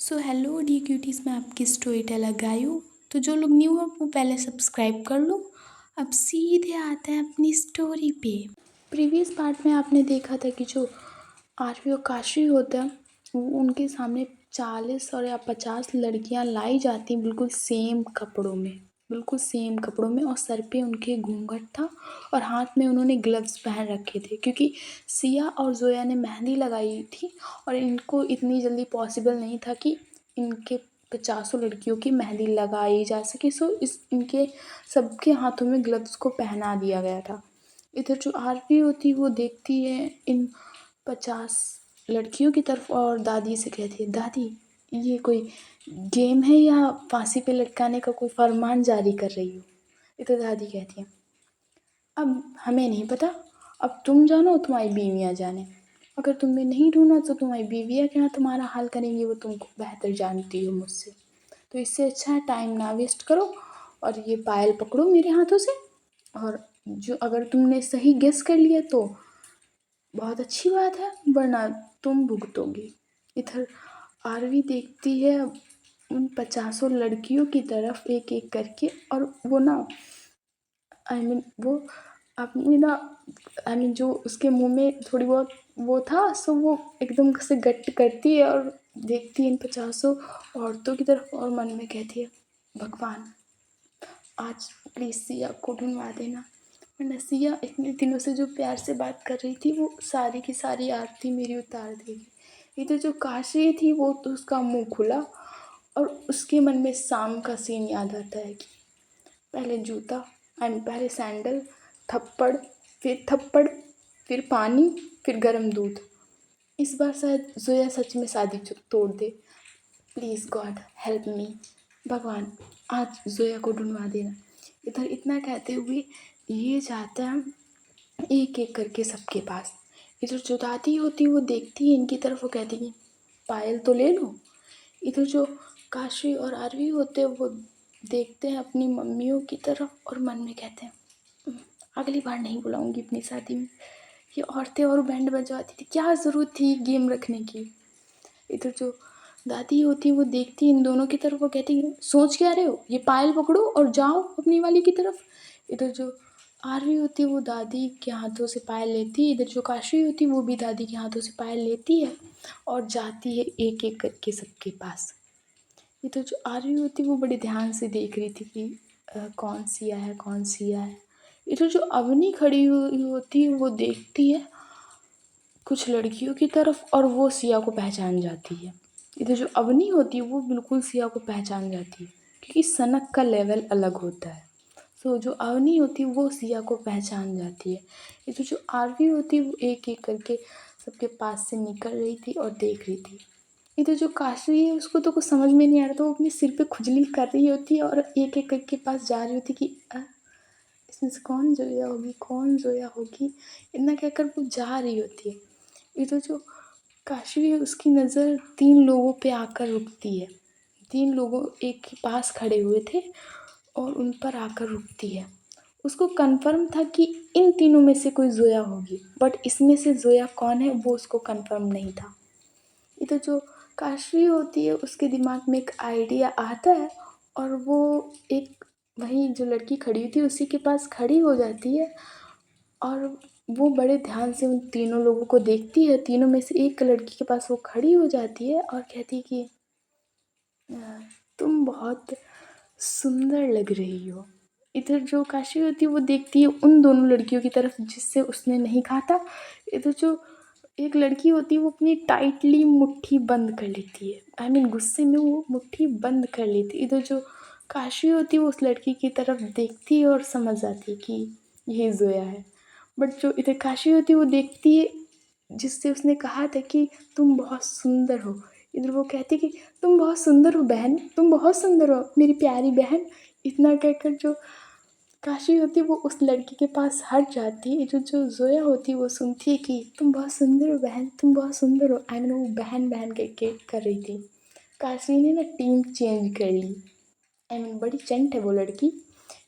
So hello D cuties, मैं आपकी story teller Gayu. तो जो लोग न्यू हो वो पहले सब्सक्राइब कर लो। अब सीधे आते हैं अपनी स्टोरी पे। प्रीवियस पार्ट में आपने देखा था कि जो आरवी और काशी होता है वो उनके सामने 40 और या 50 लड़कियां लाई जाती बिल्कुल सेम कपड़ों में, और सर पे उनके घूंघट था और हाथ में उन्होंने ग्लव्स पहन रखे थे, क्योंकि सिया और जोया ने मेहंदी लगाई थी और इनको इतनी जल्दी पॉसिबल नहीं था कि इनके 50 लड़कियों की मेहंदी लगाई जा सके। सो इनके सबके हाथों में ग्लव्स को पहना दिया गया था। इधर जो आरती होती वो देखती है इन 50 लड़कियों की तरफ और दादी से कहती है, दादी ये कोई गेम है या फांसी पे लटकाने का कोई फरमान जारी कर रही हो? इधर दादी कहती है, अब हमें नहीं पता, अब तुम जानो तुम्हारी बीवियाँ जाने। अगर तुम्हें नहीं ढूंढना तो तुम्हारी बीवियाँ क्या तुम्हारा हाल करेंगी, वो तुमको बेहतर जानती हो मुझसे। तो इससे अच्छा है टाइम ना वेस्ट करो और ये पायल पकड़ो मेरे हाथों से, और जो अगर तुमने सही गेस कर लिया तो बहुत अच्छी बात है, वरना तुम भुगतोगी। इधर आरवी देखती है उन 50 लड़कियों की तरफ एक एक करके, और वो ना वो अपनी ना जो उसके मुंह में थोड़ी बहुत वो था, सो वो एकदम से गट करती है और देखती है इन 50 औरतों की तरफ और मन में कहती है, भगवान आज प्लीज़ सिया को ढूंढवा देना, वरना सिया इतने दिनों से जो प्यार से बात कर रही थी वो सारी की सारी आरती मेरी उतार देगी। इधर जो काशी थी वो तो उसका मुंह खुला और उसके मन में शाम का सीन याद आता है कि पहले जूता पहले सैंडल, थप्पड़, फिर पानी, फिर गर्म दूध। इस बार शायद जोया सच में शादी तोड़ दे। प्लीज़ गॉड हेल्प मी, भगवान आज जोया को ढूंढवा देना। इधर इतना कहते हुए ये जाता है एक एक करके सबके पास। इधर जो दादी होती है वो देखती है इनकी तरफ, वो कहती है पायल तो ले लो। इधर जो काशी और आरवी होते हैं वो देखते हैं अपनी मम्मियों की तरफ और मन में कहते हैं, अगली बार नहीं बुलाऊंगी अपनी शादी में, ये औरतें और बैंड बजवाती थी, क्या ज़रूरत थी गेम रखने की। इधर जो दादी होती है वो देखती है इन दोनों की तरफ, वो कहती है सोच क्या रहे हो, ये पायल पकड़ो और जाओ अपनी वाली की तरफ। इधर जो आरवी होती है वो दादी के हाथों से पायल लेती है, इधर जो काशी होती है वो भी दादी के हाथों से पायल लेती है और जाती है एक एक करके सबके पास। इधर जो आरवी होती है वो बड़े ध्यान से देख रही थी कि कौन सिया है कौन सिया है। इधर जो अवनी खड़ी हुई होती है वो देखती है कुछ लड़कियों की तरफ और वो सिया को पहचान जाती है। इधर जो अवनी होती है वो बिल्कुल सिया को पहचान जाती है, क्योंकि सनक का लेवल अलग होता है। तो जो अवनी होती है वो सिया को पहचान जाती है। इधर जो आरवी होती है वो एक एक करके सबके पास से निकल रही थी और देख रही थी। इधर जो काशी है उसको तो कुछ समझ में नहीं आ रहा था, वो अपने सिर पे खुजली कर रही होती है और एक एक करके पास जा रही होती कि इसमें से कौन जोया होगी, कौन जोया होगी, इतना कहकर वो जा रही होती है। इधर जो काशी है उसकी नज़र 3 लोगों पे आकर रुकती है। 3 लोगों एक के पास खड़े हुए थे और उन पर आकर रुकती है। उसको कन्फर्म था कि इन तीनों में से कोई जोया होगी, बट इसमें से जोया कौन है वो उसको कन्फर्म नहीं था। इधर जो काशी होती है उसके दिमाग में एक आइडिया आता है और वो एक वहीं जो लड़की खड़ी हुई थी उसी के पास खड़ी हो जाती है और वो बड़े ध्यान से उन तीनों लोगों को देखती है। तीनों में से एक लड़की के पास वो खड़ी हो जाती है और कहती है कि तुम बहुत सुंदर लग रही हो। इधर जो काशी होती है वो देखती है उन दोनों लड़कियों की तरफ जिससे उसने नहीं कहा था। इधर जो एक लड़की होती है वो अपनी टाइटली मुट्ठी बंद कर लेती है, गुस्से में वो मुट्ठी बंद कर लेती है। इधर जो काशी होती है वो उस लड़की की तरफ देखती है और समझ जाती है कि यही जोया है। बट जो इधर काशी होती है वो देखती है जिससे उसने कहा था कि तुम बहुत सुंदर हो। इधर वो कहती कि तुम बहुत सुंदर हो बहन, तुम बहुत सुंदर हो मेरी प्यारी बहन। इतना कहकर जो काशी होती है वो उस लड़की के पास हट जाती है। जो जोया होती है वो सुनती है कि तुम बहुत सुंदर हो बहन, तुम बहुत सुंदर हो। वो बहन बहन कह के कर रही थी। काशी ने ना टीम चेंज कर ली। बड़ी चंट है वो लड़की।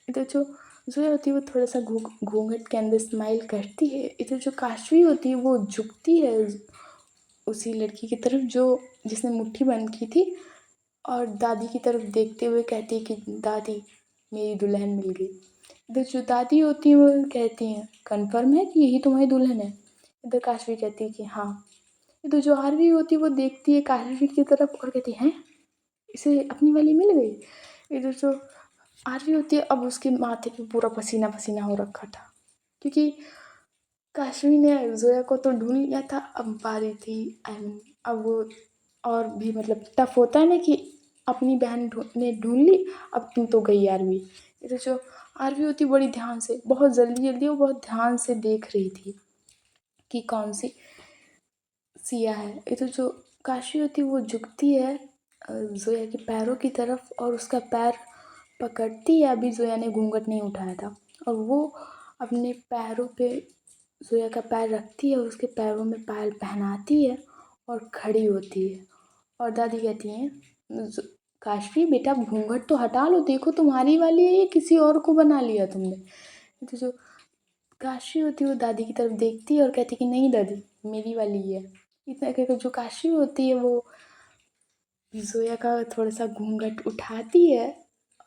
इधर जो जोया होती है वो थोड़ा सा घूंघट के अंदर स्माइल करती है। इधर जो काशी होती है वो झुकती है उसी लड़की की तरफ जो जिसने मुट्ठी बंद की थी और दादी की तरफ देखते हुए कहती है कि दादी मेरी दुल्हन मिल गई। इधर जो दादी होती है वो कहती हैं कन्फर्म है कि यही तुम्हारी दुल्हन है। इधर काशवी कहती है कि हाँ। इधर जो आरवी होती है वो देखती है काशवी की तरफ और कहती है इसे अपनी वाली मिल गई। इधर जो आरवी होती है अब उसके माथे पे पूरा पसीना पसीना हो रखा था, क्योंकि काशवी ने जोया को तो ढूंढ लिया था। अब बारी थी अब वो और भी मतलब टफ होता है ना कि अपनी बहन ने ढूंढ ली, अब तुम तो गई आरवी। इधर जो आरवी होती बड़ी ध्यान से बहुत जल्दी जल्दी वो बहुत ध्यान से देख रही थी कि कौन सी सिया है। इधर जो काशी होती वो झुकती है जोया के पैरों की तरफ और उसका पैर पकड़ती है। अभी जोया ने घूंघट नहीं उठाया था और वो अपने पैरों पे जोया का पैर रखती है और उसके पैरों में पायल पहनाती है और खड़ी होती है। और दादी कहती हैं काशवी बेटा घूंघट तो हटा लो, देखो तुम्हारी वाली है ये किसी और को बना लिया तुमने। तो जो काशी होती है वो दादी की तरफ देखती है और कहती है कि नहीं दादी मेरी वाली है। इतना कहकर जो काशी होती है वो जोया का थोड़ा सा घूंघट उठाती है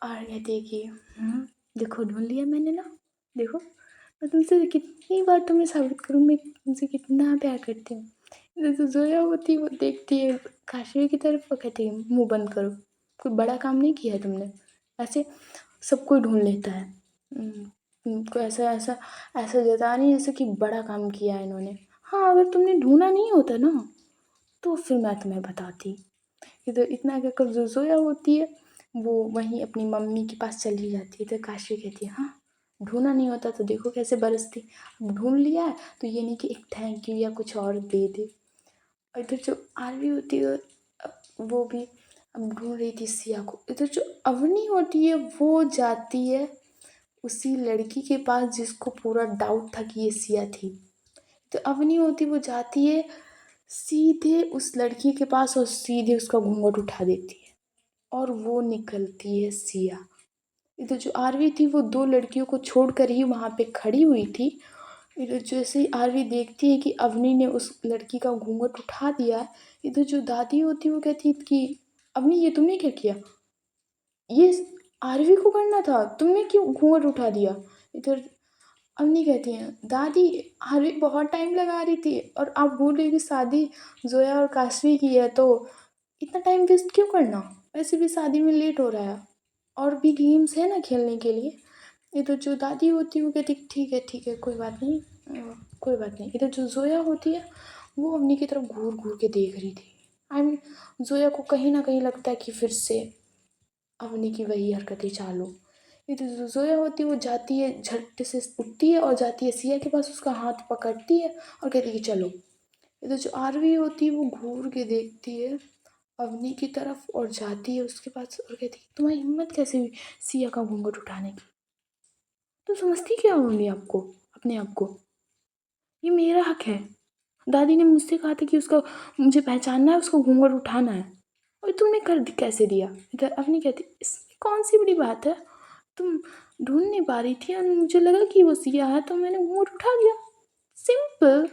और कहती है कि देखो ढूंढ लिया मैंने ना, देखो मैं तुमसे कितनी बार तुम्हें साबित करूँ मैं तुमसे कितना प्यार करती हूँ। जैसे जोया होती है वो देखती है काशवी की तरफ और कहती है मुंह बंद करो, कोई बड़ा काम नहीं किया है तुमने, ऐसे सब कोई ढूंढ लेता है। कोई ऐसा ऐसा ऐसा जता नहीं जैसे कि बड़ा काम किया है इन्होंने। हाँ अगर तुमने ढूंढा नहीं होता ना तो फिर मैं तुम्हें बताती। इधर इतना कहकर जो जोया होती है वो वहीं अपनी मम्मी के पास चली जाती है। तो काशी कहती है हाँ ढूंढना नहीं होता तो देखो कैसे बरसती, अब ढूंढ लिया है तो ये नहीं कि एक थैंक यू या कुछ और दे दे। और इधर जो आरवी होती है वो भी अब ढूंढ रही थी सिया को। इधर जो अवनी होती है वो जाती है उसी लड़की के पास जिसको पूरा डाउट था कि ये सिया थी। तो अवनी होती वो जाती है सीधे उस लड़की के पास और सीधे उसका घूंघट उठा देती है और वो निकलती है सिया। इधर जो आरवी थी वो दो लड़कियों को छोड़कर ही वहाँ पे खड़ी हुई थी। इधर जैसे ही आरवी देखती है कि अवनी ने उस लड़की का घूंघट उठा दिया, इधर जो दादी होती वो कहती है कि अवनी ये तुमने क्या किया, ये आरवी को करना था, तुमने क्यों घूंघट उठा दिया। इधर अवनी कहती हैं दादी आरवी बहुत टाइम लगा रही थी और आप बोल रही कि शादी जोया और काशवी की है तो इतना टाइम वेस्ट क्यों करना, वैसे भी शादी में लेट हो रहा है और भी गेम्स है ना खेलने के लिए। इधर जो दादी होती है वो कहती ठीक है कोई बात नहीं कोई बात नहीं। इधर जो जोया होती है वो अवनी की तरफ घूर घूर के देख रही थी। आई मीन जोया को कहीं ना कहीं लगता है कि फिर से अवनी की वही हरकतें चालू। इधर जो जोया होती है वो जाती है झट से उठती है और जाती है सिया के पास, उसका हाथ पकड़ती है और कहती है कि चलो। इधर जो आरवी होती है वो घूर के देखती है अवनी की तरफ और जाती है उसके पास और कहती है तुम्हारी हिम्मत कैसे हुई सिया का घूंघट उठाने की, तुम समझती क्या होंगी आपको अपने आप को, ये मेरा हक है। दादी ने मुझसे कहा था कि उसका मुझे पहचानना है, उसका घूंघट उठाना है और तुमने कैसे दिया। इधर अवनी कहती इसमें कौन सी बड़ी बात है, तुम ढूंढ नहीं पा रही थी और मुझे लगा कि वो सिया है तो मैंने घूंघट उठा दिया, सिंपल।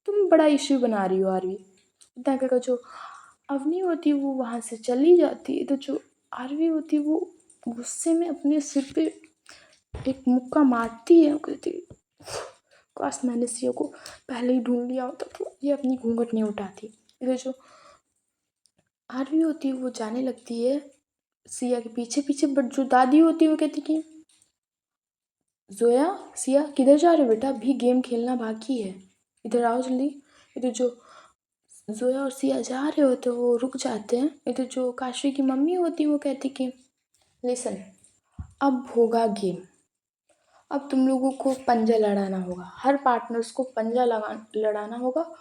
तुम बड़ा इश्यू बना रही हो आरवी। इतना कहकर जो अवनी होती है वो वहाँ से चली जाती है। तो जो आरवी होती है वो गुस्से में अपने सिर पे एक मुक्का मारती है और कहती है काश मैंने सिया को पहले ही ढूंढ लिया होता तो ये अपनी घूंघट नहीं उठाती। इधर जो आरवी होती है वो जाने लगती है सिया के पीछे पीछे, बट जो दादी होती है वो कहती कि जोया सिया किधर जा रहे हो बेटा, अभी गेम खेलना बाकी है, इधर आओ जल्दी। इधर जो जोया और सिया जा रहे होते वो रुक जाते हैं। इधर जो काशी की मम्मी होती है वो कहती कि लिसन अब होगा गेम, अब तुम लोगों को पंजा लड़ाना होगा, हर पार्टनर्स को पंजा लड़ाना होगा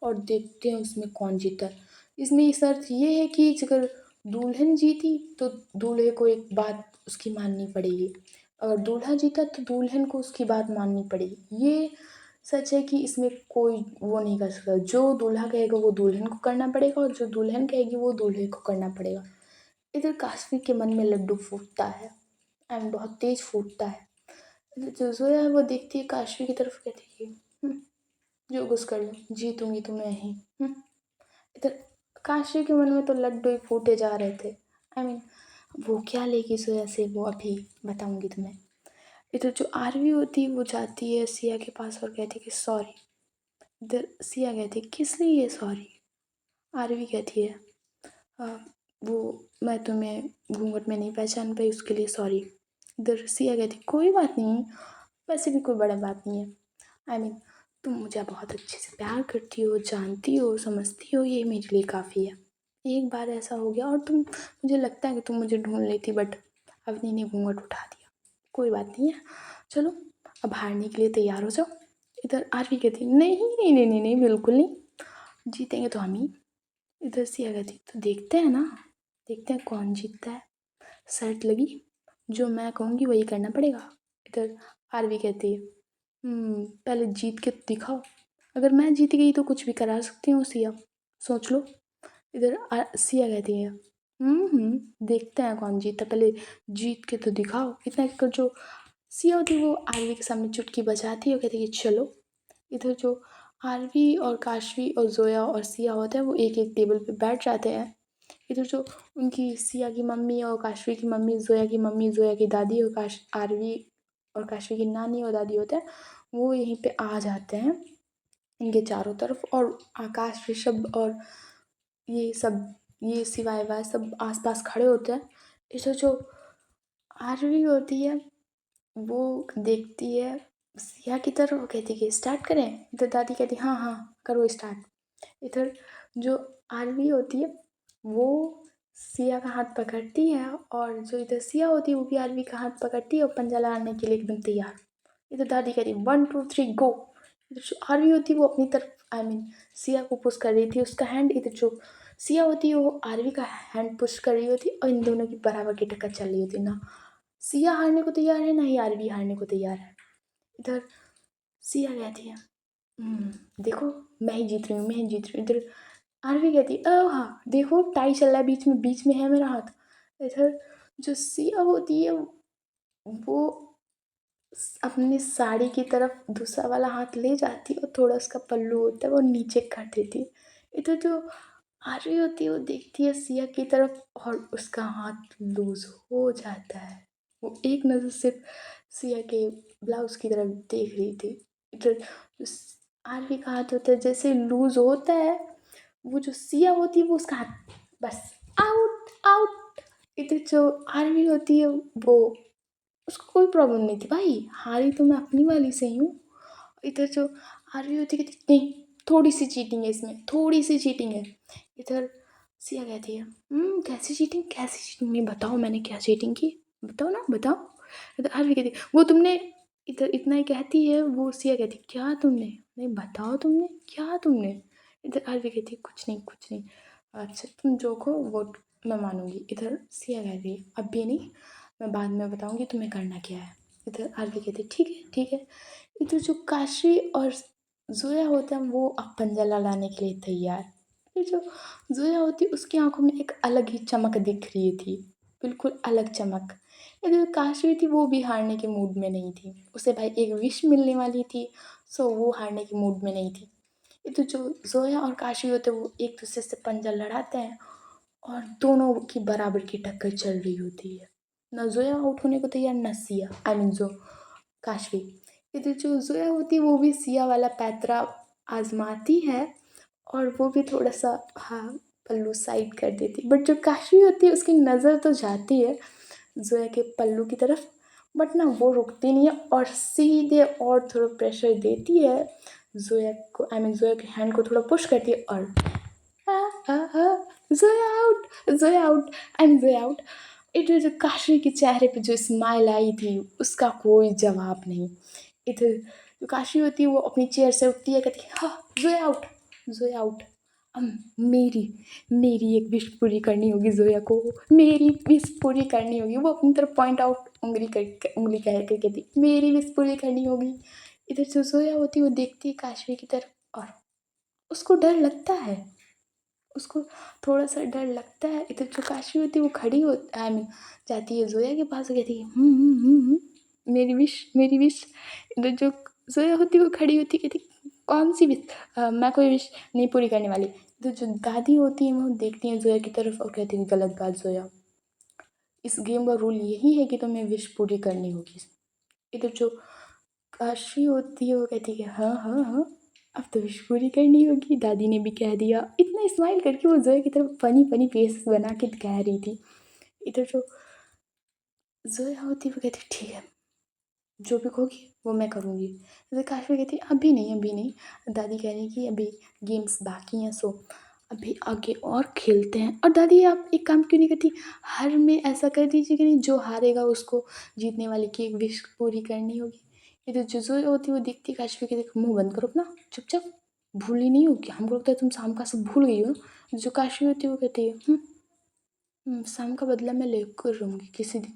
और देखते हैं उसमें कौन जीता। इसमें ये शर्त ये है कि अगर दुल्हन जीती तो दूल्हे को एक बात उसकी माननी पड़ेगी, अगर दूल्हा जीता तो दुल्हन को उसकी बात माननी पड़ेगी। ये सच है कि इसमें कोई वो नहीं कर सकता, जो दूल्हा कहेगा वो दुल्हन को करना पड़ेगा और जो दुल्हन कहेगी वो दूल्हे को करना पड़ेगा। इधर काशवी के मन में लड्डू फूटता है एंड बहुत तेज फूटता है। जो जोया है वो देखती है काशवी की तरफ, कहती है जो कुछ कर लो जीतूंगी तो मैं ही। इधर काशी के मन में तो लड्डू ही फूटे जा रहे थे। आई मीन वो क्या लेगी सोया से, वो अभी बताऊंगी तुम्हें। इधर जो आरवी होती है वो जाती है सिया के पास और कहती है कि सॉरी। इधर सिया कहती है किस लिए ये सॉरी। आरवी कहती है "आ, वो मैं तुम्हें घूंघट में नहीं पहचान पाई उसके लिए सॉरी"। इधर सिया कहती कोई बात नहीं, वैसे भी कोई बड़ा बात नहीं है। आई मीन तुम मुझे बहुत अच्छे से प्यार करती हो, जानती हो, समझती हो, ये मेरे लिए काफ़ी है। एक बार ऐसा हो गया और तुम, मुझे लगता है कि तुम मुझे ढूंढ लेती, बट अवनी ने घूंघट उठा दिया। कोई बात नहीं है, चलो अब हारने के लिए तैयार हो जाओ। इधर आरवी कहती नहीं नहीं नहीं नहीं नहीं, बिल्कुल नहीं, जीतेंगे तो हम ही। इधर सिया कहती तो देखते हैं ना, देखते हैं कौन जीतता है। शर्त लगी, जो मैं कहूँगी वही करना पड़ेगा। इधर आरवी कहती है पहले जीत के तो दिखाओ। अगर मैं जीत गई तो कुछ भी करा सकती हूँ सिया, सोच लो। इधर सिया कहती है देखते हैं कौन जीतता, पहले जीत के तो दिखाओ। इतना कर जो सिया होती है वो आरवी के सामने चुटकी बजाती है और कहती है कि चलो। इधर जो आरवी और काशवी और जोया और सिया होते हैं वो एक एक टेबल पे बैठ जाते हैं। इधर जो उनकी सिया की मम्मी और काशवी की मम्मी, जोया की मम्मी, जोया की दादी और आरवी और काशवी की नानी और दादी होते हैं, वो यहीं पे आ जाते हैं इनके चारों तरफ। और आकाश ऋषभ और ये सब, ये सिवाय वाय सब आसपास खड़े होते हैं। इधर जो आरवी होती है वो देखती है सिया की तरफ, वो कहती है कि स्टार्ट करें। इधर दादी कहती हाँ हाँ करो स्टार्ट। इधर जो आरवी होती है वो सिया का हाथ पकड़ती है और जो इधर सिया होती है वो भी आरवी का हाथ पकड़ती है और पंजा लगाने के लिए एकदम तैयार। इधर दादी कहती 1 2 3 गो। इधर जो आरवी होती है वो अपनी तरफ, आई मीन सिया को पुश कर रही थी उसका हैंड। इधर जो सिया होती है वो आरवी का हैंड पुश कर रही होती और इन दोनों की बराबर की टक्कर चल रही होती ना। सिया हारने को तैयार है ना ही आरवी हारने को तैयार है। इधर सिया कहती है देखो मैं ही जीत रही हूँ, मैं ही जीत रही हूँ। इधर आरवी कहती है हाँ देखो टाई चल रहा है, बीच में है मेरा हाथ। इधर जो सिया होती है वो अपनी साड़ी की तरफ दूसरा वाला हाथ ले जाती है और थोड़ा उसका पल्लू होता है वो नीचे कर देती है। इधर जो आरवी होती है वो देखती है सिया की तरफ और उसका हाथ लूज हो जाता है। वो एक नज़र सिर्फ सिया के ब्लाउज की तरफ देख रही थी। इधर जो आरवी का हाथ होता है जैसे लूज होता है, वो जो सिया होती है वो उसका हाथ बस आउट आउट। इधर जो आरवी होती है वो, उसको कोई प्रॉब्लम नहीं थी, भाई हारी तो मैं अपनी वाली से ही हूँ। इधर जो आरवी होती है कहती नहीं थोड़ी सी चीटिंग है इसमें, थोड़ी सी चीटिंग है। इधर सिया कहती है कैसी चीटिंग, कैसी चीटिंग नहीं, बताओ मैंने क्या चीटिंग की, बताओ ना बताओ। इधर आरवी कहती वो तुमने, इधर इतना ही कहती है वो, सिया कहती क्या तुमने, नहीं बताओ तुमने क्या तुमने। इधर आरवी कहती कुछ नहीं कुछ नहीं, अच्छा तुम जो कहो वो मैं मानूंगी। इधर सिया कहती है अब भी नहीं, मैं बाद में बताऊंगी तुम्हें करना क्या है। इधर आरवी कहती ठीक है ठीक है। इधर जो काशी और जोया होता है वो अब पंजा लड़ाने के लिए तैयार। ये जो जोया होती है उसकी आंखों में एक अलग ही चमक दिख रही थी, बिल्कुल अलग चमक। ये जो काशी थी वो भी हारने के मूड में नहीं थी, उसे भाई एक विश मिलने वाली थी, सो वो हारने के मूड में नहीं थी। ये तो जो जोया और काशी होते हैं वो एक दूसरे से पंजा लड़ाते हैं और दोनों की बराबर की टक्कर चल रही होती है। ना जोया आउट होने को तैयार ना सिया, आई मीन जो काशवी। इधर जो जोया होती है वो भी सिया वाला पैतरा आजमाती है और वो भी थोड़ा सा हाँ पल्लू साइड कर देती, बट जो काशवी होती है उसकी नज़र तो जाती है जोया के पल्लू की तरफ, बट ना वो रुकती नहीं है और सीधे और थोड़ा प्रेशर देती है जोया को, आई मीन जोया के हैंड को थोड़ा पुश करती है और Zoya out, Zoya out, I am Zoya out. इधर जो काशवी के चेहरे पे जो स्माइल आई थी उसका कोई जवाब नहीं। इधर जो काशवी होती है वो अपनी चेयर से उठती है, कहती है हाँ जोया आउट, जोया आउट। अब मेरी मेरी एक विश पूरी करनी होगी जोया को, मेरी विश पूरी करनी होगी। वो अपनी तरफ पॉइंट आउट उंगली कह के कहती मेरी विश पूरी करनी होगी। इधर जो जोया होती है वो देखती है काशवी की तरफ और उसको डर लगता है, उसको थोड़ा सा डर लगता है। इधर जो काशवी होती है वो खड़ी हो, आई मीन जाती है जोया के पास, कहती है मेरी विश मेरी विश। इधर जो जोया होती है वो खड़ी होती है, कहती कौन सी विश, मैं कोई विश नहीं पूरी करने वाली, तो जो दादी होती हैं वो देखती हैं ज़ोया की तरफ और कहती हैं गलत बात ज़ोया, इस गेम का रूल यही है कि तुम्हें विश पूरी करनी होगी। इधर जो काशी होती है वो कहती है हाँ हाँ हाँ, अब तो विश पूरी करनी होगी, दादी ने भी कह दिया। इतना स्माइल करके वो ज़ोया की तरफ फनी फनी फेस बना के कह रही थी। इधर जो ज़ोया होती है वो कहती ठीक है, जो भी कहोगी वो मैं करूँगी। जैसे काशवी कहती अभी नहीं अभी नहीं, दादी कह रही कि अभी गेम्स बाकी हैं, सो अभी आगे और खेलते हैं। और दादी आप एक काम क्यों नहीं करती, हर में ऐसा कर दीजिए कि नहीं जो हारेगा उसको जीतने वाले की एक विश पूरी करनी होगी। ये तो जो होती है वो दिखती काशवी के, देख मुँह बंद करो अपना चुपचाप, भूली नहीं हो कि हमको लगता है तुम शाम का सब भूल गई हो। जो काशवी होती है वो कहती है शाम का बदला मैं लेकर रहूँगी किसी दिन,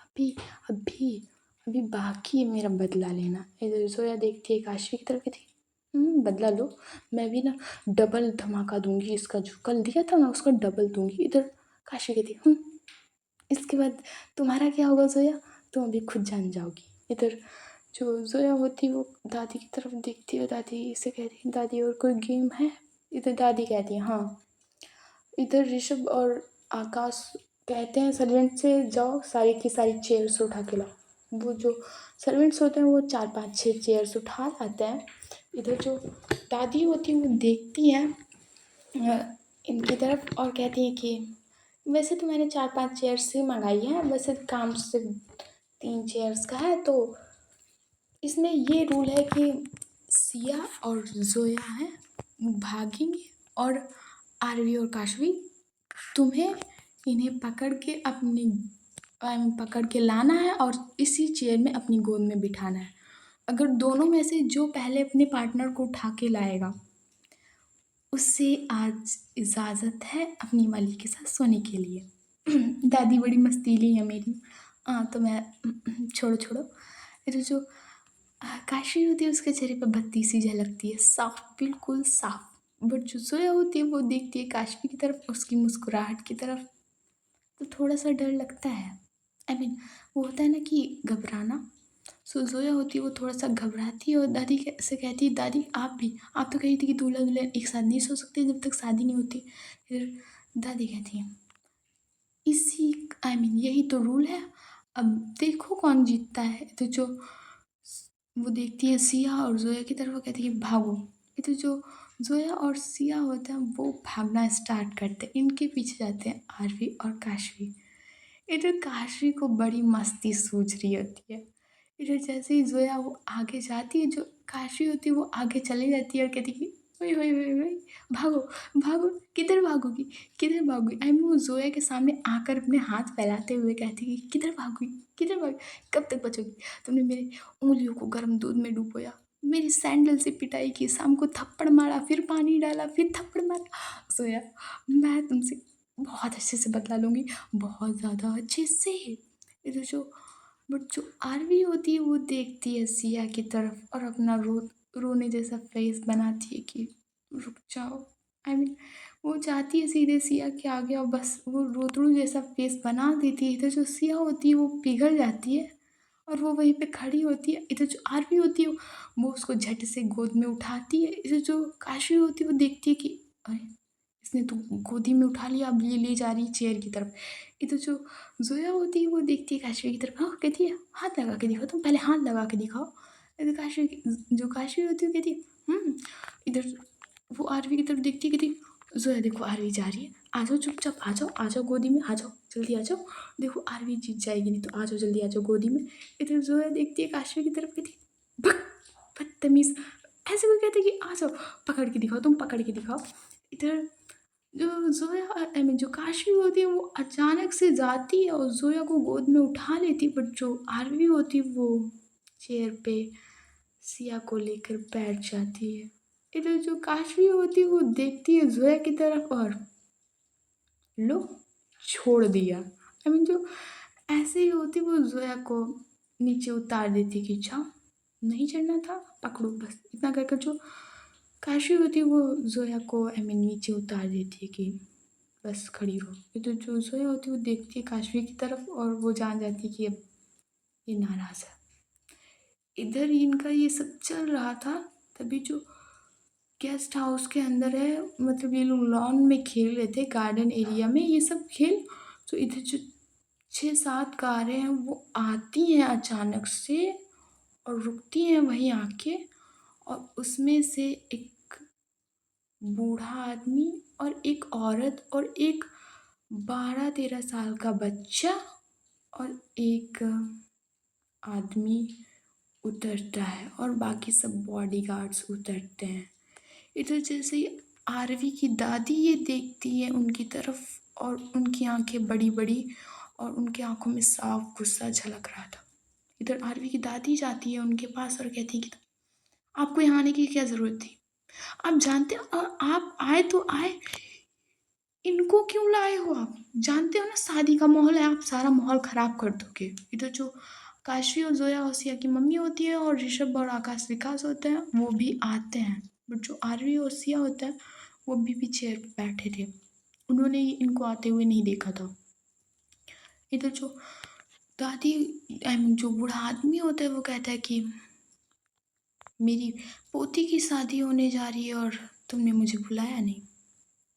अभी अभी अभी बाकी है मेरा बदला लेना। इधर जोया देखती है काशवी की तरफ, कहती बदला लो, मैं भी ना डबल धमाका दूंगी, इसका जो कल दिया था ना उसका डबल दूंगी। इधर काशवी कहती इसके बाद तुम्हारा क्या होगा जोया, तुम अभी खुद जान जाओगी। इधर जो जोया होती है वो दादी की तरफ देखती है, दादी से कहती है दादी और कोई गेम है। इधर दादी कहती है हाँ। इधर ऋषभ और आकाश कहते हैं सर्वेंट से जाओ सारी की सारी चेयर्स उठा के लाओ। वो जो सर्वेंट्स होते हैं वो 4 5 6 चेयर्स उठा लाते हैं। इधर जो दादी होती है वो देखती हैं इनकी तरफ और कहती हैं कि वैसे तो मैंने 4 5 चेयर्स ही मंगाई हैं, वैसे काम सिर्फ 3 चेयर्स का है, तो इसमें ये रूल है कि सिया और जोया है वो भागेंगे और आरवी और काशवी तुम्हें इन्हें पकड़ के पकड़ के लाना है और इसी चेयर में अपनी गोद में बिठाना है। अगर दोनों में से जो पहले अपने पार्टनर को उठा के लाएगा उससे आज इजाज़त है अपनी मालिक के साथ सोने के लिए। दादी बड़ी मस्तीली है मेरी। हाँ तो मैं छोड़ो छोड़ो। फिर जो काशी होती है उसके चेहरे पर बत्ती सी झलकती है, साफ बिल्कुल साफ। बट जो सोया होती है वो देखती है काशवी की तरफ, उसकी मुस्कुराहट की तरफ, तो थोड़ा सा डर लगता है। वो होता है ना कि घबराना। सो जोया होती है वो थोड़ा सा घबराती है और दादी से कहती है दादी आप तो कही थी कि दूल्हा दुल्हन एक साथ नहीं सो सकते जब तक शादी नहीं होती। फिर दादी कहती है इसी यही तो रूल है, अब देखो कौन जीतता है। तो जो वो देखती है सिया और जोया की तरफ, वो कहती है भागो। ये तो जो जोया और सिया होता है वो भागना स्टार्ट करते हैं, इनके पीछे जाते हैं आरवी और काशवी। इधर काशवी को बड़ी मस्ती सूझ रही होती है। इधर जैसे ही जोया वो आगे जाती है, जो काशवी होती है वो आगे चली जाती है और कहती है वही वही वही वही, भागो भागो, किधर भागोगी किधर भागोगी। वो जोया के सामने आकर अपने हाथ फैलाते हुए कहती है किधर भागोगी किधर भागोगी, कब तक बचोगी, तुमने मेरी उंगलियों को गर्म दूध में डुबोया, मेरी सैंडल से पिटाई की, शाम को थप्पड़ मारा, फिर पानी डाला, फिर थप्पड़ मारा। जोया मैं तुमसे बहुत अच्छे से बदला लूँगी, बहुत ज़्यादा अच्छे से। इधर जो बट जो आरवी होती है वो देखती है सिया की तरफ और अपना रोने जैसा फेस बनाती है कि रुक जाओ। वो चाहती है सीधे सिया के आगे और बस वो रोतड़ू जैसा फेस बना देती है। इधर जो सिया होती है वो पिघल जाती है और वो वहीं पे खड़ी होती है। इधर जो आरवी होती है वो उसको झट से गोद में उठाती है। इधर जो काशी होती है वो देखती है कि अरे इसने तो गोदी में उठा लिया, अब ये ले जा रही है चेयर की तरफ। इधर जो जोया होती है वो देखती है काशवी की तरफ, हाँ कहती है हाथ लगा के दिखाओ, तुम पहले हाथ लगा के दिखाओ। इधर जो काशवी होती है वो कहती है इधर वो आरवी की तरफ देखती है, कहती है जोया देखो आरवी जा रही है, आ जाओ चुपचाप, आ जाओ गोदी में, आ जाओ जल्दी आ जाओ, देखो आरवी जीत जाएगी नहीं तो आ जाओ जल्दी आ जाओ गोदी में। इधर जोया देखती है काशवी की तरफ, कहती है भक बदतमीज, ऐसे कोई कहते कि आ जाओ पकड़ के दिखाओ, तुम पकड़ के दिखाओ। इधर जो जोया जो काशवी होती है वो अचानक से जाती है और जोया को गोद में उठा लेती है, बट जो आरवी होती है वो चेयर पे सिया को लेकर बैठ जाती है। इधर जो काशवी होती है वो देखती है जोया की तरफ और लो छोड़ दिया। जो ऐसे ही होती वो जोया को नीचे उतार देती कि जाओ नहीं चढ़ना था पकड़ो, बस इतना कहकर जो काशवी होती है वो जोया को नीचे उतार देती है कि बस खड़ी रहो। ये तो जो जोया होती है वो देखती है काशवी की तरफ और वो जान जाती है कि अब ये नाराज़ है। इधर इनका ये सब चल रहा था, तभी जो गेस्ट हाउस के अंदर है, मतलब ये लोग लॉन में खेल रहे थे, गार्डन एरिया में ये सब खेल। तो इधर जो 6-7 कारें हैं वो आती हैं अचानक से और रुकती हैं वहीं आके, और उसमें से एक बूढ़ा आदमी और एक औरत और एक 12-13 साल का बच्चा और एक आदमी उतरता है, और बाकी सब बॉडीगार्ड्स उतरते हैं। इधर जैसे ही आरवी की दादी ये देखती है उनकी तरफ, और उनकी आंखें बड़ी बड़ी और उनकी आंखों में साफ गुस्सा झलक रहा था। इधर आरवी की दादी जाती है उनके पास और कहती है कि आपको यहाँ आने की क्या ज़रूरत थी? आप जानते हो, आप आए तो आए, इनको क्यों लाए हो आप? जानते हो ना शादी का माहौल है, आप सारा माहौल खराब कर दोगे। इधर जो काशवी और जोया होशिया की मम्मी होती है और ऋषभ और आकाश विकास होते हैं वो भी आते हैं, बट जो आरवी होशिया होता है वो भी पीछे बैठे थे, उन्होंने इनको आते हुए नहीं देखा था। इधर जो दादी आई मीन जो बूढ़ा आदमी होता है वो कहता है कि मेरी पोती की शादी होने जा रही है और तुमने मुझे बुलाया नहीं,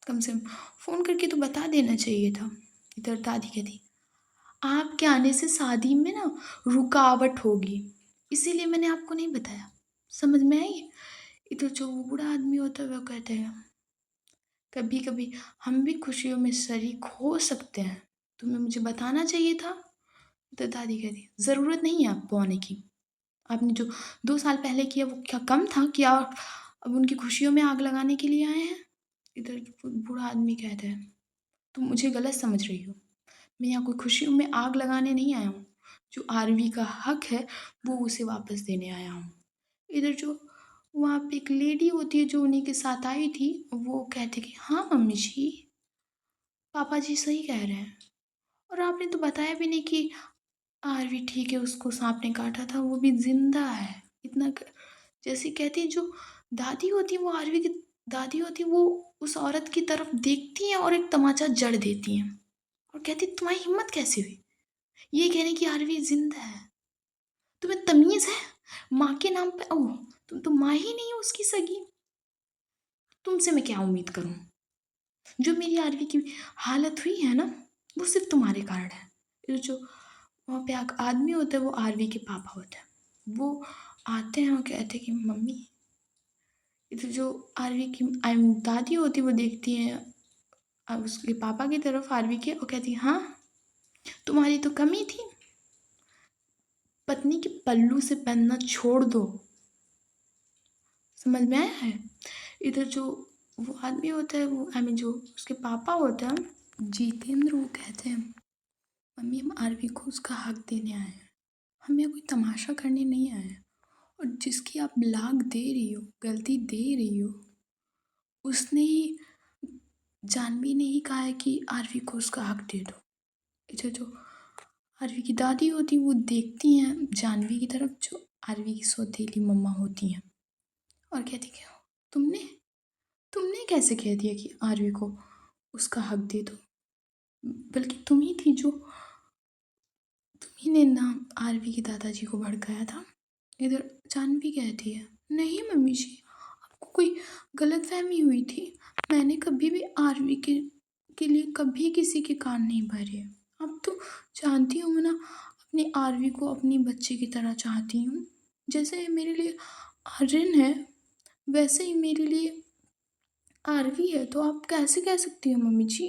कम से कम फ़ोन करके तो बता देना चाहिए था। इधर दादी कहती आपके आने से शादी में ना रुकावट होगी, इसीलिए मैंने आपको नहीं बताया, समझ में आई? इधर जो वो बूढ़ा आदमी होता है वो कहते हैं कभी कभी हम भी खुशियों में शरीक हो सकते हैं, तुम्हें मुझे बताना चाहिए था। तो दादी कहती ज़रूरत नहीं है आपको आने की, आपने जो 2 साल पहले किया वो क्या कम था, क्या अब उनकी खुशियों में आग लगाने के लिए आए हैं? इधर बूढ़ा आदमी कहता है तुम मुझे गलत समझ रही हो, मैं यहाँ कोई खुशियों में आग लगाने नहीं आया हूँ, जो आरवी का हक है वो उसे वापस देने आया हूँ। इधर जो वहाँ पे एक लेडी होती है जो उन्हीं के साथ आई थी, वो कहते कि हाँ मम्मी जी, पापा जी सही कह रहे हैं, और आपने तो बताया भी नहीं कि आरवी ठीक है, उसको सांप ने काटा था, वो भी जिंदा है। जैसे कहती है जो दादी होती है वो आरवी की दादी होती है, वो उस औरत की तरफ देखती हैं और एक तमाचा जड़ देती हैं और कहती तुम्हारी हिम्मत कैसे हुई ये कहने की आरवी जिंदा है, तुम्हें तमीज है? माँ के नाम पे ओह, तुम तो माँ ही नहीं हो उसकी सगी, तुमसे मैं क्या उम्मीद करूं? जो मेरी आरवी की हालत हुई है ना वो सिर्फ तुम्हारे कारण है। ये जो वहाँ पे आदमी होता है वो आरवी के पापा होते हैं, वो आते हैं और कहते हैं कि मम्मी, इधर जो आरवी की आई दादी होती है वो देखती है उसके पापा की तरफ आरवी के और कहती है हाँ तुम्हारी तो कमी थी, पत्नी के पल्लू से पहनना छोड़ दो, समझ में आया है? इधर जो वो आदमी होता है वो आई मीन जो उसके पापा होते हैं जितेंद्र, वो कहते हैं मम्मी हम आरवी को उसका हक देने आए हैं, हम यहाँ कोई तमाशा करने नहीं आए हैं, और जिसकी आप लाग दे रही हो, गलती दे रही हो, उसने ही जानवी ने ही कहा है कि आरवी को उसका हक दे दो। इधर जो आरवी की दादी होती वो देखती हैं जानवी की तरफ जो आरवी की सौतेली मम्मा होती हैं और कहती कि तुमने तुमने कैसे कह दिया कि आरवी को उसका हक दे दो, बल्कि तुम ही थी जो तुम्ही ने ना आरवी के दादाजी को भड़काया था। इधर जानवी कहती है नहीं मम्मी जी, आपको कोई गलतफहमी हुई थी, मैंने कभी भी आरवी के लिए कभी किसी के कान नहीं भरे। अब तो जानती हूँ मैं ना अपनी आरवी को अपनी बच्चे की तरह चाहती हूँ, जैसे मेरे लिए आर्यन है वैसे ही मेरे लिए आरवी है, तो आप कैसे कह सकती हो मम्मी जी?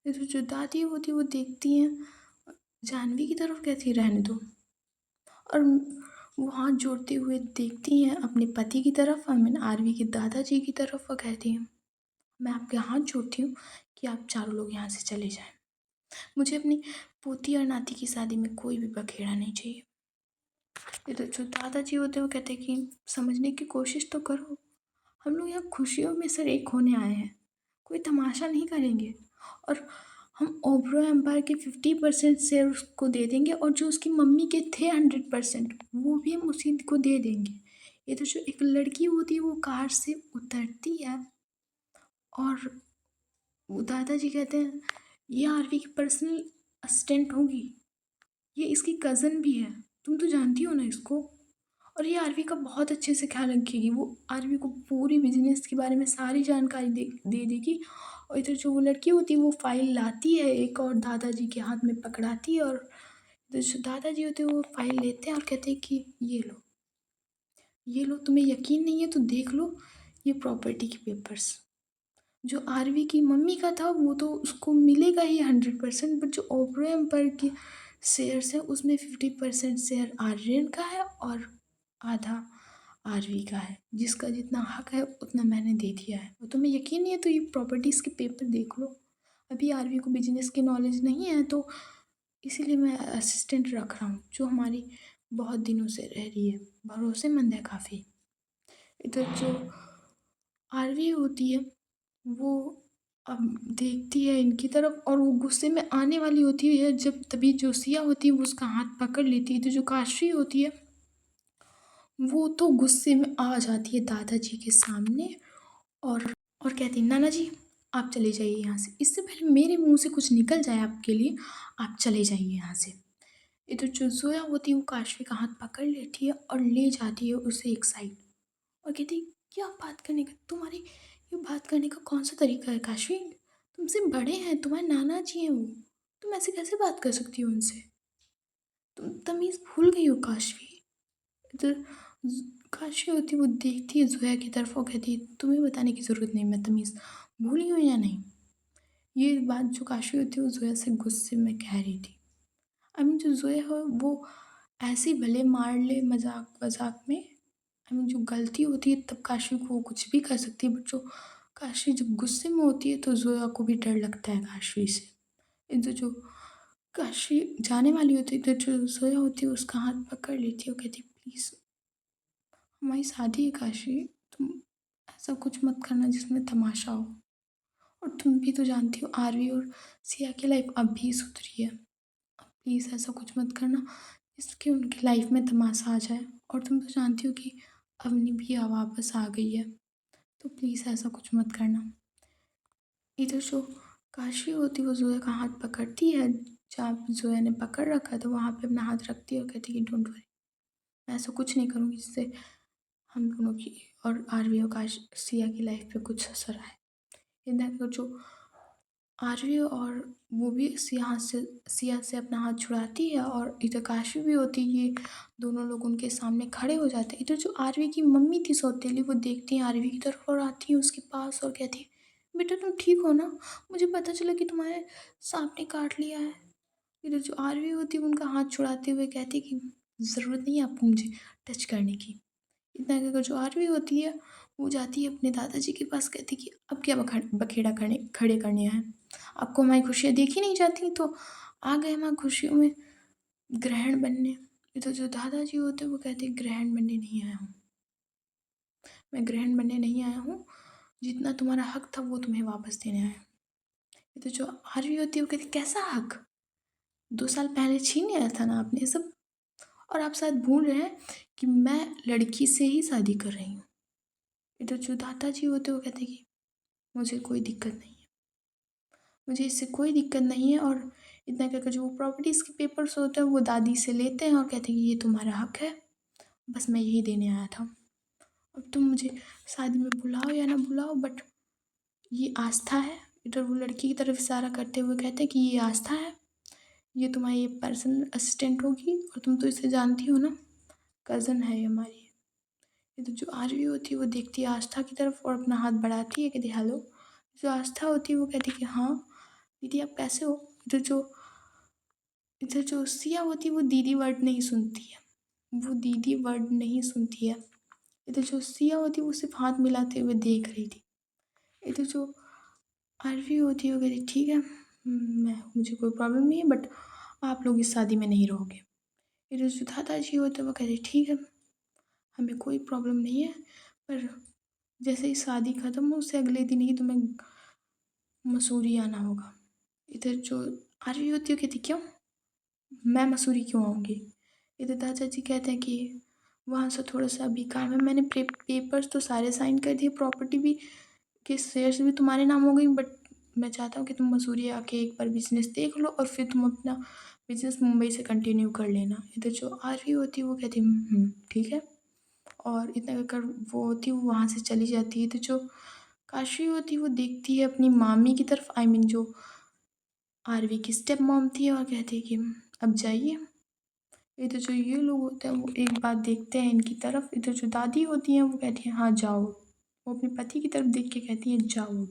ये तो जो दादी होती है वो देखती हैं जानवी की तरफ, कहती रहने दो, और वो हाथ जोड़ते हुए देखती हैं अपने पति की तरफ, आई मीन आरवी के दादाजी की तरफ, और कहती हैं मैं आपके हाथ जोड़ती हूँ कि आप चारों लोग यहाँ से चले जाएं, मुझे अपनी पोती और नाती की शादी में कोई भी बखेड़ा नहीं चाहिए। इधर जो दादाजी होते हैं वो कहते हैं कि समझने की कोशिश तो करो, हम लोग यहाँ खुशियों में शरीक होने आए हैं, कोई तमाशा नहीं करेंगे, और हम ओबरो एम्पायर के 50% शेयर उसको दे देंगे, और जो उसकी मम्मी के थे 100% वो भी हम उसी को दे देंगे। ये तो जो एक लड़की होती है वो कार से उतरती है और वो दादाजी कहते हैं ये आरवी की पर्सनल असिस्टेंट होगी, ये इसकी कज़न भी है, तुम तो जानती हो ना इसको, और ये आरवी का बहुत अच्छे से ख्याल रखेगी। वो आरवी को पूरी बिजनेस के बारे में सारी जानकारी दे देगी। और इधर जो वो लड़की होती है वो फाइल लाती है एक और दादाजी के हाथ में पकड़ाती है। और इधर जो दादाजी होते हैं वो फाइल लेते हैं और कहते हैं कि ये लो, तुम्हें यकीन नहीं है तो देख लो, ये प्रॉपर्टी के पेपर्स। जो आरवी की मम्मी का था वो तो उसको मिलेगा ही 100%, बट जो ओबरो एम्पायर के शेयर्स हैं उसमें 50% शेयर आर्यन का है और आधा आरवी का है। जिसका जितना हक है उतना मैंने दे दिया है। और तुम्हें यकीन नहीं है तो ये प्रॉपर्टीज़ के पेपर देख लो। अभी आरवी को बिजनेस की नॉलेज नहीं है तो इसीलिए मैं असिस्टेंट रख रहा हूँ जो हमारी बहुत दिनों से रह रही है, भरोसेमंद है काफ़ी। इधर जो आरवी होती है वो अब देखती है इनकी तरफ और वो गुस्से में आने वाली होती है जब तभी जो सिया होती है वो उसका हाथ पकड़ लेती है। तो जो काशी होती है वो तो गुस्से में आ जाती है दादाजी के सामने और और कहती है, नाना जी आप चले जाइए यहाँ से, इससे पहले मेरे मुंह से कुछ निकल जाए आपके लिए, आप चले जाइए यहाँ से। इधर जो जोया होती है वो काशवी का हाथ पकड़ लेती है और ले जाती है उसे एक साइड और कहती है, क्या बात करने का तुम्हारी, ये बात करने का कौन सा तरीका है काशवी, तुमसे बड़े हैं, तुम्हारे नाना जी हैं वो, तुम ऐसे कैसे बात कर सकती हो उनसे, तुम तमीज़ भूल गई हो काशवी। इधर काशी होती है वो देखती है जोया की तरफ और कहती है, तुम्हें बताने की ज़रूरत नहीं मैं तमीज़ भूली हूँ या नहीं। ये बात जो काशी होती है वो जोया से गुस्से में कह रही थी। आई मीन जो जोया है वो ऐसे ही भले मार ले मजाक वजाक में, आई मीन जो गलती होती है तब काशी को वो कुछ भी कर सकती है, बट जो काशी जब गुस्से में होती है तो जोया को भी डर लगता है काशी से। इधर जो काशी जाने वाली होती है, इधर जो जोया होती है उसका हाथ पकड़ लेती है और कहती है, प्लीज़ हमारी शादी है काशी, तुम ऐसा कुछ मत करना जिसमें तमाशा हो। और तुम भी तो जानती हो आरवी और सिया की लाइफ अब भी सुधरी है। प्लीज़ ऐसा कुछ मत करना जिसके उनकी लाइफ में तमाशा आ जाए। और तुम तो जानती हो कि अवनी भी वापस आ गई है, तो प्लीज़ ऐसा कुछ मत करना। इधर जो काशी होती है वो जोया का हाथ पकड़ती है, जहाँ पे जोया ने पकड़ रखा है तो वहाँ पे अपना हाथ रखती है और कहती है कि डोंट वरी, मैं ऐसा कुछ नहीं करूँगी जिससे हम दोनों की और आरवी और सिया की लाइफ पे कुछ असर आए। इधर जो आरवी और वो भी सिया से अपना हाथ छुड़ाती है और इधर काशी भी होती है, ये दोनों लोग उनके सामने खड़े हो जाते हैं। इधर जो आरवी की मम्मी थी सौतेली वो देखती हैं आरवी की तरफ और आती है उसके पास और कहती है, बेटा तुम ठीक हो ना, मुझे पता चला कि तुम्हारे सांप ने काट लिया है। इधर जो आरवी होती है उनका हाथ छुड़ाते हुए कहती है कि ज़रूरत नहीं है आपको मुझे टच करने की। इतना कहकर जो आरवी होती है वो जाती है अपने दादाजी के पास, कहती कि अब क्या बखेड़ा करने खड़े करने आए, आपको हमारी खुशियाँ देखी नहीं जाती तो आ गए हमारी खुशियों में ग्रहण बनने। तो जो दादाजी होते हैं वो कहते हैं, ग्रहण बनने नहीं आया हूँ, मैं ग्रहण बनने नहीं आया हूँ, जितना तुम्हारा हक था वो तुम्हें वापस देने आया हूँ। तो जो आरवी होती है वो कहती, कैसा हक, 2 साल पहले छीन लिया था ना आपने सब, और आप शायद भूल रहे हैं कि मैं लड़की से ही शादी कर रही हूँ। इधर जो दादाजी होते हैं वो कहते हैं कि मुझे कोई दिक्कत नहीं है, मुझे इससे कोई दिक्कत नहीं है। और इतना कहकर जो वो प्रॉपर्टीज़ के पेपर्स होते हैं वो दादी से लेते हैं और कहते हैं कि ये तुम्हारा हक है, बस मैं यही देने आया था, अब तुम मुझे शादी में बुलाओ या ना बुलाओ, बट ये आस्था है। इधर वो लड़की की तरफ इशारा करते हुए कहते हैं कि ये आस्था है, ये तुम्हारी ये पर्सनल असिस्टेंट होगी और तुम तो इसे जानती हो ना, कज़न है ये हमारी। इधर जो आरवी होती है वो देखती है आस्था की तरफ और अपना हाथ बढ़ाती है, कहती हेलो। जो आस्था होती है वो कहती है कि हाँ दीदी आप कैसे हो। इधर जो सिया होती है वो दीदी वर्ड नहीं सुनती है, वो दीदी वर्ड नहीं सुनती है। इधर जो सिया होती है वो सिर्फ हाथ मिलाते हुए देख रही थी। इधर जो आरवी होती है वो कहती ठीक है, मैं मुझे कोई प्रॉब्लम नहीं है, बट आप लोग इस शादी में नहीं रहोगे। इधर जो दादाजी होते हैं वो कहते ठीक है, हमें कोई प्रॉब्लम नहीं है, पर जैसे ही शादी ख़त्म हो उससे अगले दिन ही तुम्हें मसूरी आना होगा। इधर जो आरवी होती है वो कहती क्यों, मैं मसूरी क्यों आऊँगी। इधर दादाजी कहते हैं कि वहाँ से थोड़ा सा अभी काम है, मैंने पेपर्स तो सारे साइन कर दिए, प्रॉपर्टी भी के शेयर्स भी तुम्हारे नाम हो गई, बट मैं चाहता हूँ कि तुम मसूरी आके एक बार बिजनेस देख लो और फिर तुम अपना बिजनेस मुंबई से कंटिन्यू कर लेना। इधर जो आरवी होती है वो कहती ठीक है, और इतना कर वो होती है वो वहाँ से चली जाती है। तो जो काशी होती है वो देखती है अपनी मामी की तरफ, आई मीन जो आरवी की स्टेप मॉम थी, और कहती है कि अब जाइए। इधर जो ये लोग होते हैं वो एक बात देखते हैं इनकी तरफ, इधर जो दादी होती हैं वो कहती हैं हाँ जाओ। वो अपने पति की तरफ देख के कहती हैं जाओ।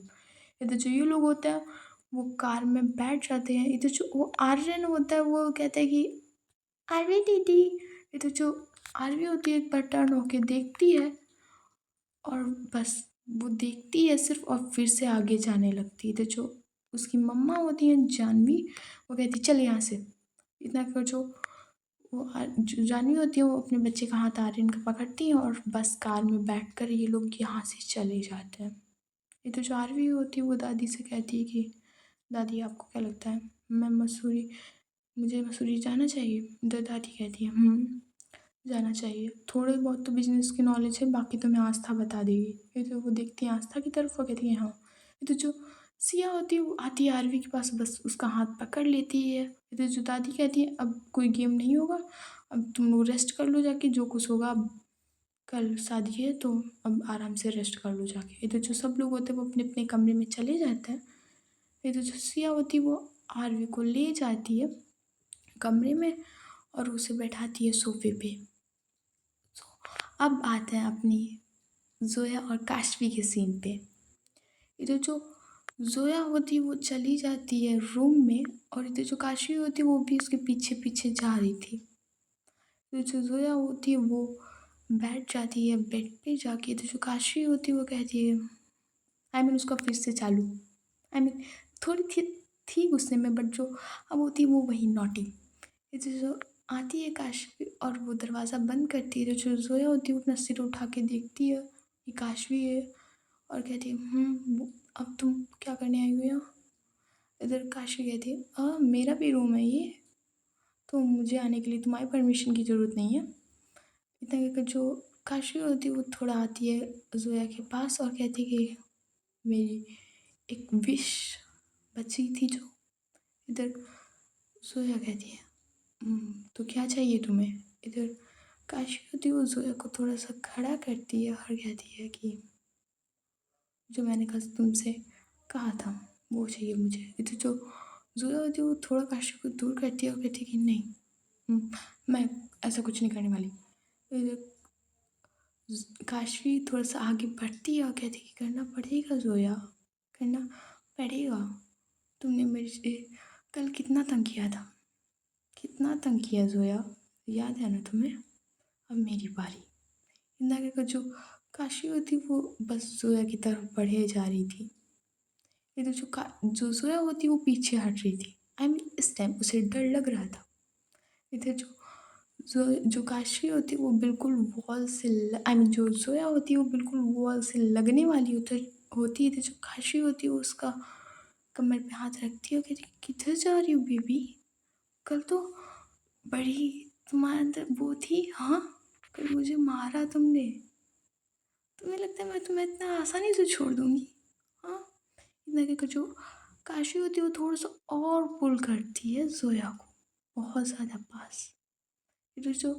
इधर जो ये लोग होते हैं वो कार में बैठ जाते हैं। इधर जो वो आर्यन होता है वो कहता है कि आरवी दीदी। इधर जो आरवी होती है एक बार टर्न होके देखती है और बस वो देखती है सिर्फ और फिर से आगे जाने लगती है। तो जो उसकी मम्मा होती हैं जानवी, वो कहती चल यहाँ से। इतना कर जो जो जानवी होती है वो अपने बच्चे का हाथ आर्यन का पकड़ती है और बस कार में बैठकर ये लोग यहाँ से चले जाते हैं। ये तो जो आरवी होती है वो दादी से कहती है कि दादी आपको क्या लगता है मैं मसूरी मुझे मसूरी जाना चाहिए। तो दादी कहती है जाना चाहिए, थोड़े बहुत तो बिजनेस की नॉलेज है, बाकी तो मैं आस्था बता देगी। ये तो वो देखती है आस्था की तरफ, वो कहती है हाँ। ये तो जो सिया होती है वो आती है आरवी के पास, बस उसका हाथ पकड़ लेती है। ये तो जो दादी कहती है अब कोई गेम नहीं होगा, अब तुम लोग रेस्ट कर लो जाके, जो कुछ होगा अब कल शादी है तो अब आराम से रेस्ट कर लो जाके। ये तो जो सब लोग होते हैं वो अपने अपने कमरे में चले जाते हैं। ये तो जो सिया होती है वो आरवी को ले जाती है कमरे में और उसे बैठाती है सोफे पे। अब आते हैं अपनी जोया और काशवी के सीन पे। इधर जो जोया होती है वो चली जाती है रूम में और इधर जो काशवी होती है वो भी उसके पीछे पीछे जा रही थी। तो जो जोया होती है वो बैठ जाती है बेड पे जाके। तो जो काशवी होती है वो कहती है आई मीन उसका फिर से चालू, आई मीन थोड़ी थी गुस्से में, बट जो अब होती है वो वही नॉटी। ये जो आती है काशवी और वो दरवाज़ा बंद करती है। तो जो जोया होती है वो अपना सिर उठा के देखती है ये काशवी है और कहती है अब तुम क्या करने आई हो यहाँ। इधर काशवी कहती है मेरा भी रूम है ये, तो मुझे आने के लिए तुम्हारी परमिशन की ज़रूरत नहीं है। इतना कहकर जो काशवी होती है वो थोड़ा आती है जोया के पास और कहती है कि मेरी एक विश बची थी जो। इधर जोया कहती है तो क्या चाहिए तुम्हें। इधर काशी होती है वो जोया को थोड़ा सा खड़ा करती है और कहती है कि जो मैंने कल तुमसे कहा था वो चाहिए मुझे। इधर जो जोया होती है वो थोड़ा काशी को दूर करती है और कहती है कि नहीं मैं ऐसा कुछ नहीं करने वाली। इधर काशवी थोड़ा सा आगे बढ़ती है और कहती है कि करना पड़ेगा जोया, करना पड़ेगा। तुमने मेरे से कल कितना तंग किया था, कितना तंग किया जोया, याद है ना तुम्हें। अब मेरी बारी। इतना कहकर जो काशी होती वो बस जोया की तरफ बढ़े जा रही थी। इधर जो जोया होती वो पीछे हट रही थी। आई मीन इस टाइम उसे डर लग रहा था। इधर जो काशी होती वो बिल्कुल वॉल से आई मीन जो जोया होती है वो बिल्कुल वॉल से लगने वाली होती है। जो काशी होती है वो उसका कमर पे हाथ रखती है और कहती किधर जा रही हो बेबी, कल तो बड़ी तुम्हारे अंदर वो थी। हाँ कल मुझे मारा तुमने, तुम्हें लगता है मैं तुम्हें इतना आसानी से छोड़ दूंगी। हाँ इतना कहकर जो काशी होती है वो थोड़ा सा और पुल करती है जोया को बहुत ज़्यादा पास। फिर जो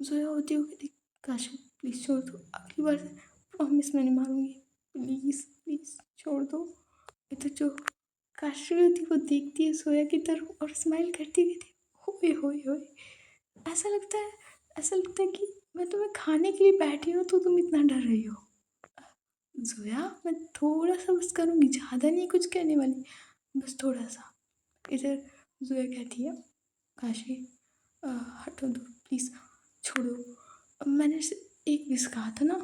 जोया होती है वो कहती काशी प्लीज़ छोड़ दो, अगली बार से प्रॉमिस मैं नहीं मारूंगी, प्लीज़ प्लीज़ छोड़ दो। इधर जो काशी होती है वो देखती है जोया की तरफ और स्माइल करती कहती होए होए होए, ऐसा लगता है ऐसा लगता है कि मैं तुम्हें खाने के लिए बैठी हूँ तो तुम इतना डर रही हो। जोया मैं थोड़ा सा बस करूँगी, ज़्यादा नहीं कुछ कहने वाली, बस थोड़ा सा। इधर जोया कहती है काशी हटो दो प्लीज़, छोड़ो। अब मैंने एक विश कहा था ना,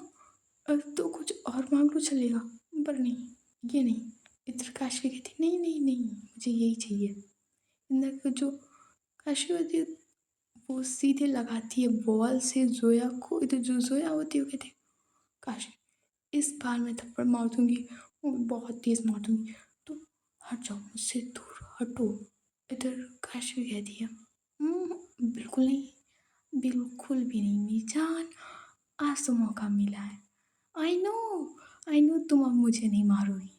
तो कुछ और मांग लो चलेगा, पर नहीं ये नहीं। इधर काशी कहती नहीं नहीं नहीं मुझे यही चाहिए। इधर जो काशी होती है वो सीधे लगाती है बॉल से जोया को। इधर जो जोया होती है वो कहती है काशी इस बार मैं थप्पड़ मार दूंगी, वो बहुत तेज मार दूंगी, तो हट जाओ मुझसे दूर हटो। इधर काशी कहती है बिल्कुल नहीं, बिल्कुल भी नहीं मेरी जान, आज तो मौका मिला है। आई नो तुम अब मुझे नहीं मारोगी,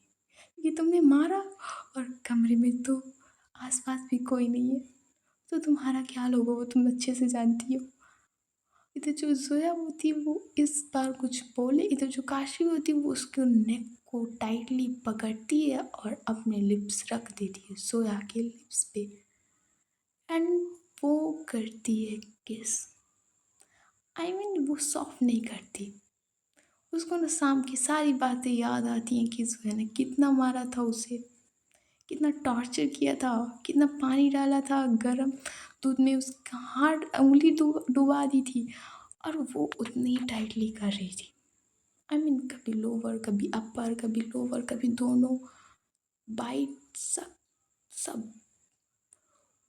ये तुमने मारा और कमरे में तो आसपास भी कोई नहीं है, तो तुम्हारा क्या होगा वो तुम अच्छे से जानती हो। इधर जो ज़ोया होती है वो इस बार कुछ बोले, इधर जो काशी होती है वो उसके नेक को टाइटली पकड़ती है और अपने लिप्स रख देती है ज़ोया के लिप्स पे एंड वो करती है किस। वो सॉफ्ट नहीं करती। उसको ना शाम की सारी बातें याद आती हैं कि ज़ोया ने कितना मारा था उसे, कितना टॉर्चर किया था, कितना पानी डाला था गरम दूध में, उसका हाथ उँगली डुबा दी थी और वो उतनी टाइटली कर रही थी। कभी लोअर, कभी अपर, कभी लोअर, कभी दोनों, बाइट सब सब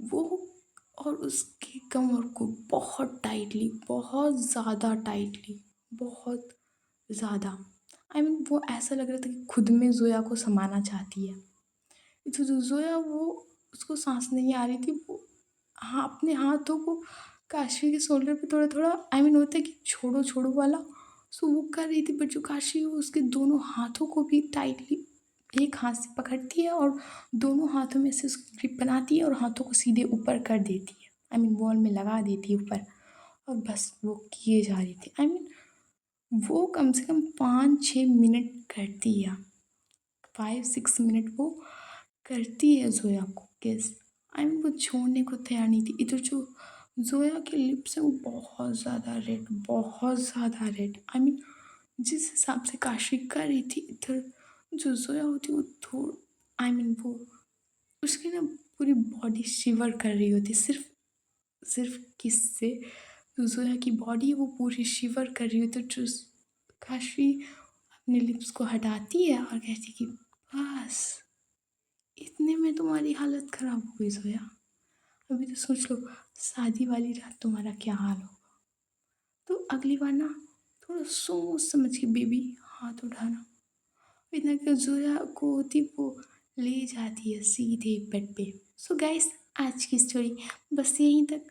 वो, और उसकी कमर को बहुत टाइटली, बहुत ज़्यादा टाइटली, बहुत ज़्यादा। वो ऐसा लग रहा था कि खुद में ज़ोया को समाना चाहती है। जो ज़ोया वो, उसको साँस नहीं आ रही थी, वो हाँ अपने हाथों को काशी के शोल्डर पे थोड़ा-थोड़ा होता है कि छोड़ो-छोड़ो वाला, सो वो कर रही थी, बट जो काशी है वो उसके दोनों हाथों को भी टाइटली एक हाथ से पकड़ती है और दोनों हाथों में से उसकी ग्रिप बनाती है और हाथों को सीधे ऊपर कर देती है। वॉल में लगा देती है ऊपर, और बस वो किए जा रही थी। वो कम से कम 5-6 मिनट करती है। 5-6 मिनट वो करती है ज़ोया को किस। वो छोड़ने को तैयार नहीं थी। इधर जो ज़ोया के लिप्स हैं वो बहुत ज़्यादा रेड, बहुत ज़्यादा रेड। जिस हिसाब से काशी कर रही थी, इधर जो ज़ोया होती वो थोड़ वो उसकी ना पूरी बॉडी शिवर कर रही होती, सिर्फ सिर्फ किस से। जो ज़ोया की बॉडी है वो पूरी शिवर कर रही होती, जो काशी अपने लिप्स को हटाती है और कहती कि बस इतने में तुम्हारी हालत ख़राब हो गई ज़ोया। अभी तो सोच लो शादी वाली रात तुम्हारा क्या हाल होगा। तो अगली बार ना थोड़ा सोच समझ के बेबी हाथ उठाना। इतना कि ज़ोया को होती वो ले जाती है सीधे बेड पे। सो गाइस, आज की स्टोरी बस यहीं तक।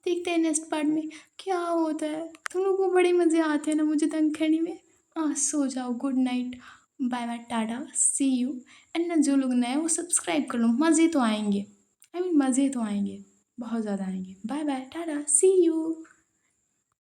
देखते हैं नेक्स्ट पार्ट में क्या होता है। तुम लोग को बड़े मज़े आते हैं ना मुझे तंग करने में। सो जाओ, good night, bye bye, tata, see you. And ना जो लोग नए हैं वो सब्सक्राइब कर लो, मज़े तो आएंगे। मज़े तो आएंगे, बहुत ज़्यादा आएंगे। Bye bye, tata, see you.